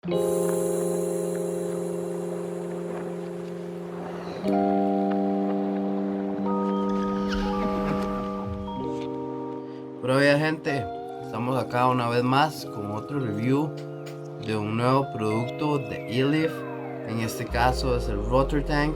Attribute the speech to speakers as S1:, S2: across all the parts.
S1: Pero bien, gente, estamos acá una vez más con otro review de un nuevo producto de Elif. En este caso es el Rotor Tank,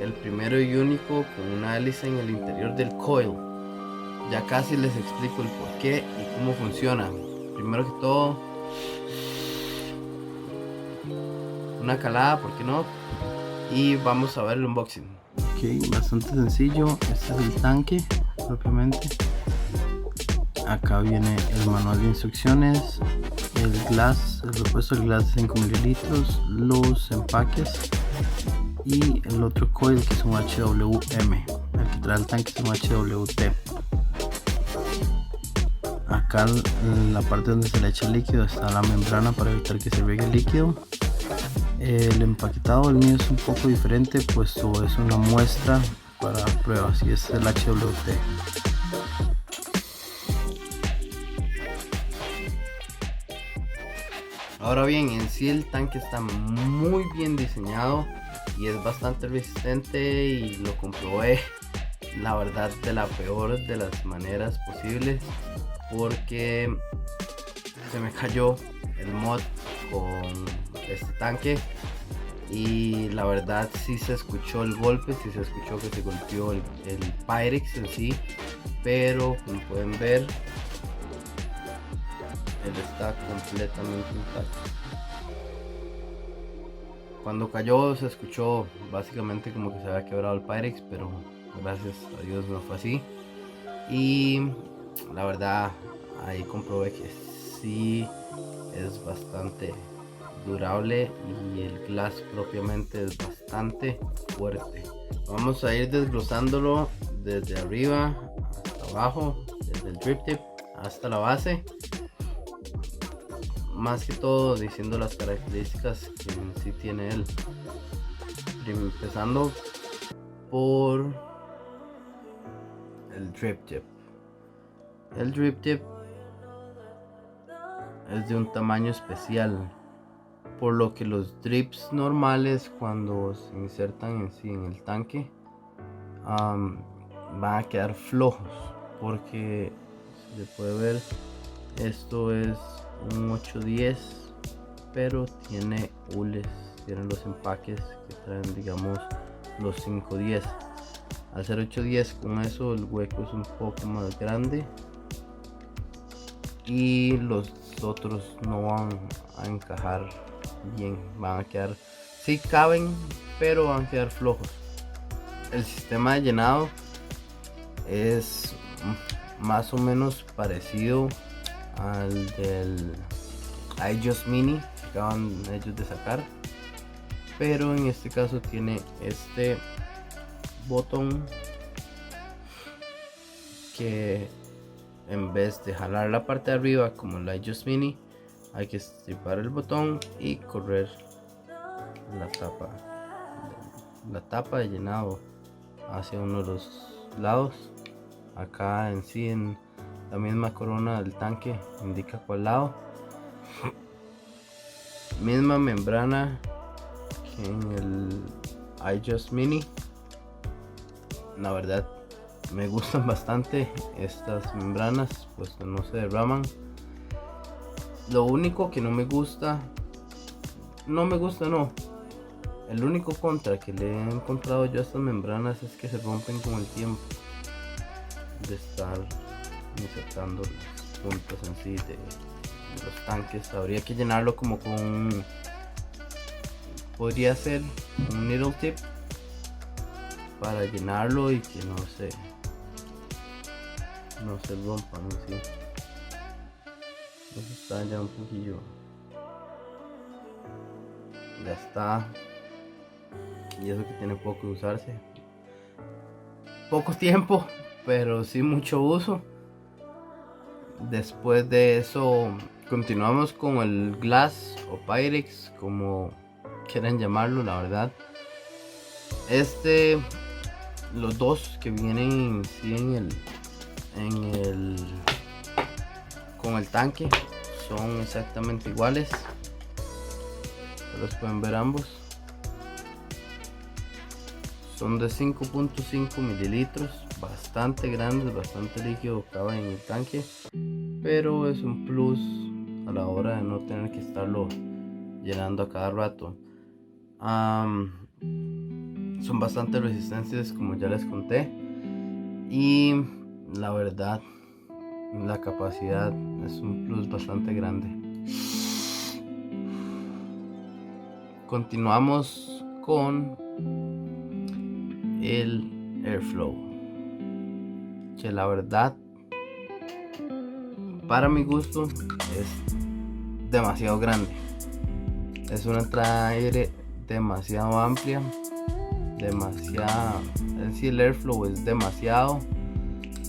S1: el primero y único con una hélice en el interior del coil. Ya casi les explico el porqué y cómo funciona. Primero que todo, una calada, ¿por qué no? Y vamos a ver el unboxing. Ok, bastante sencillo. Este es el tanque propiamente. Acá viene el manual de instrucciones, el glass, el repuesto del glass de 5 mililitros, los empaques y el otro coil que es un HWM. El que trae el tanque es un HWT. Acá en la parte donde se le echa el líquido está la membrana para evitar que se riegue el líquido. El empaquetado del mío es un poco diferente, puesto es una muestra para pruebas y este es el HWT. Ahora bien, en sí el tanque está muy bien diseñado y es bastante resistente, y lo comprobé, la verdad, de la peor de las maneras posibles, porque se me cayó el mod con este tanque y la verdad sí se escuchó el golpe, sí se escuchó que se golpeó el Pyrex en sí, pero como pueden ver, él está completamente intacto. Cuando cayó se escuchó básicamente como que se había quebrado el Pyrex, pero gracias a Dios no fue así. Y la verdad ahí comprobé que sí es bastante durable y el glass propiamente es bastante fuerte. Vamos a ir desglosándolo desde arriba hasta abajo, desde el drip tip hasta la base. Más que todo diciendo las características que en sí tiene él. Empezando por el drip tip. El drip tip es de un tamaño especial, por lo que los drips normales, cuando se insertan en sí en el tanque, van a quedar flojos, porque si se puede ver, esto es un 810, pero tiene hules, tienen los empaques que traen, digamos, los 510. Al ser 810, con eso el hueco es un poco más grande y los otros no van a encajar bien, van a quedar, sí caben, pero van a quedar flojos. El sistema de llenado es más o menos parecido al del iJust Mini que acaban ellos de sacar, pero en este caso tiene este botón que, en vez de jalar la parte de arriba como el iJust Mini, hay que estripar el botón y correr la tapa de llenado hacia uno de los lados. Acá en sí, en la misma corona del tanque, indica cuál lado. Misma membrana que en el iJust Mini. La verdad me gustan bastante estas membranas, pues no se derraman. Lo único que no, el único contra que le he encontrado yo a estas membranas es que se rompen con el tiempo de estar insertando los puntos en sí de los tanques. Habría que llenarlo como con podría ser un needle tip para llenarlo y que no se rompan en sí. Entonces está ya un poquillo, ya está, y eso que tiene poco de usarse, poco tiempo, pero sí mucho uso. Después de eso continuamos con el glass o Pyrex, como quieran llamarlo. La verdad, los dos que vienen sí con el tanque son exactamente iguales. los pueden ver ambos. Son de 5.5 mililitros, bastante grandes, bastante líquido cabe en el tanque, pero es un plus a la hora de no tener que estarlo llenando a cada rato. Son bastante resistentes, como ya les conté, y la verdad la capacidad es un plus bastante grande. Continuamos con el Airflow, que la verdad para mi gusto es demasiado grande. Es una entrada de aire demasiado amplia, demasiado, en sí el Airflow es demasiado.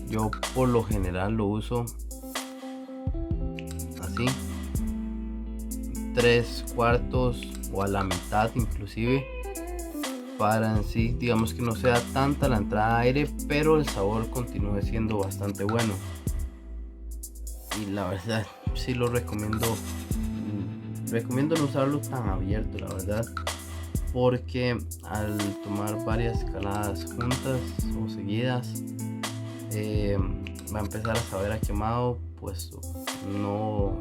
S1: Yo por lo general lo uso así, 3/4 o a la mitad inclusive, para en sí, digamos que no sea tanta la entrada de aire, pero el sabor continúe siendo bastante bueno. Y la verdad sí lo recomiendo no usarlo tan abierto, la verdad, porque al tomar varias caladas juntas o seguidas va a empezar a saber a quemado, pues no,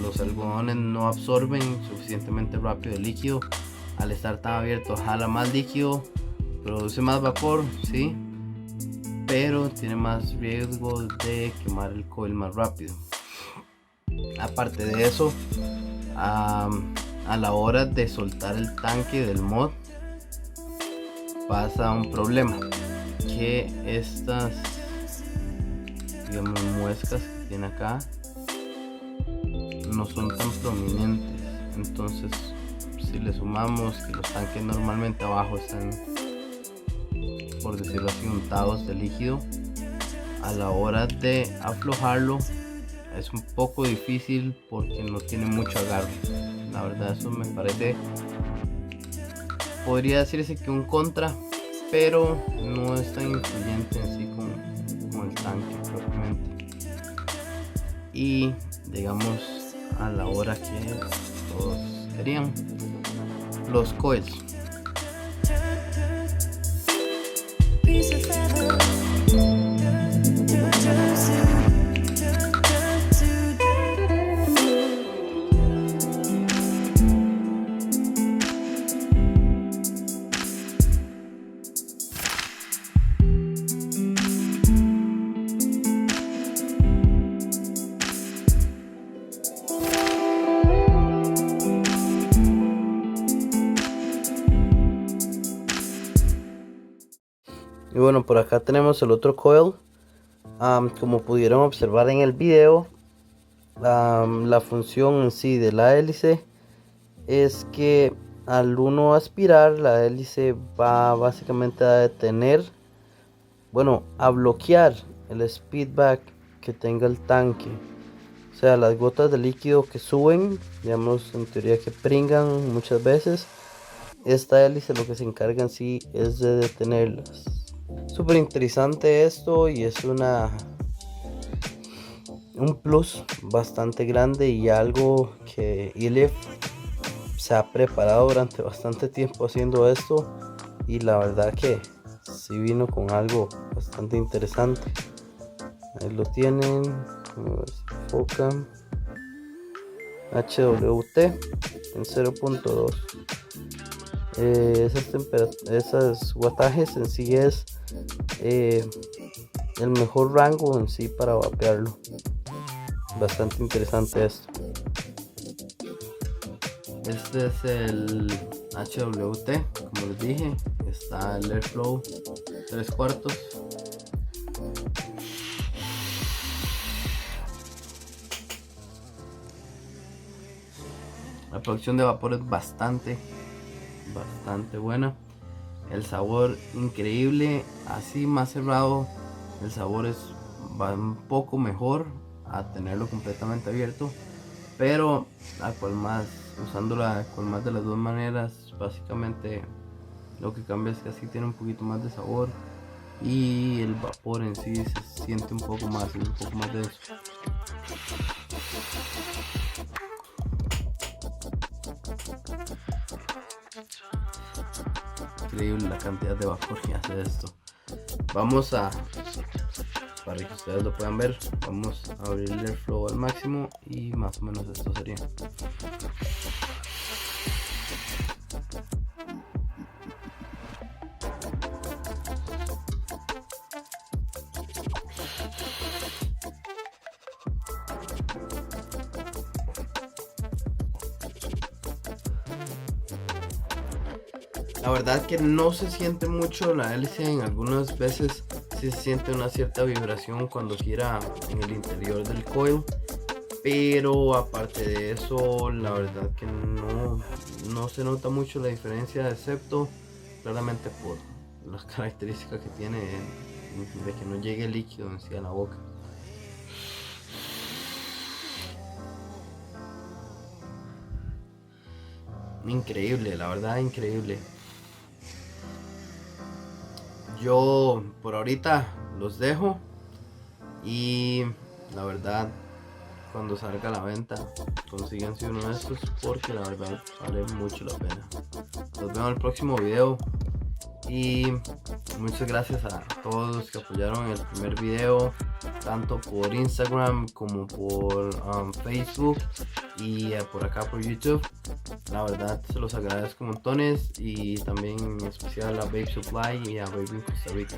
S1: los algodones no absorben suficientemente rápido el líquido. Al estar tan abierto jala más líquido, produce más vapor, sí, pero tiene más riesgo de quemar el coil más rápido. Aparte de eso, a la hora de soltar el tanque del mod pasa un problema, que estas, digamos, muescas que tiene acá no son tan prominentes. Entonces, si le sumamos que los tanques normalmente abajo están, por decirlo así, untados de líquido, a la hora de aflojarlo es un poco difícil porque no tiene mucho agarre. La verdad, eso me parece, podría decirse que un contra, pero no es tan influyente en sí como el tanque propiamente. Y digamos, a la hora que todos serían los coils. Y bueno, por acá tenemos el otro coil. Como pudieron observar en el video, la función en sí de la hélice es que al uno aspirar, la hélice va básicamente a detener, bueno, a bloquear el speedback que tenga el tanque. O sea, las gotas de líquido que suben, digamos, en teoría que pringan muchas veces, esta hélice lo que se encarga en sí es de detenerlas. Súper interesante esto, y es un plus bastante grande, y algo que Ilef se ha preparado durante bastante tiempo haciendo esto, y la verdad que sí vino con algo bastante interesante. Ahí lo tienen, a ver si enfocan. HWT en 0.2. Esas wattajes en sí es el mejor rango en sí para vapearlo. Bastante interesante esto. Este es el HWT, como les dije. Está el Airflow 3/4. La producción de vapor es bastante buena. El sabor increíble, así más cerrado el sabor va un poco mejor a tenerlo completamente abierto, pero usándola con más de las dos maneras, básicamente lo que cambia es que así tiene un poquito más de sabor, y el vapor en sí se siente un poco más denso. increíble la cantidad de vapor que hace esto. Vamos a, para que ustedes lo puedan ver, vamos a abrirle el flow al máximo y más o menos esto sería. La verdad que no se siente mucho la hélice, en algunas veces sí se siente una cierta vibración cuando gira en el interior del coil, pero aparte de eso la verdad que no se nota mucho la diferencia, excepto claramente por las características que tiene de que no llegue líquido en sí a la boca. Increíble, la verdad, increíble. Yo por ahorita los dejo y la verdad cuando salga a la venta consíganse uno de estos porque la verdad vale mucho la pena. Nos vemos en el próximo video y muchas gracias a todos los que apoyaron el primer video, tanto por Instagram como por Facebook y por acá por YouTube. La verdad se los agradezco montones y también en especial a Babe Supply y a Babe in Costa Rica.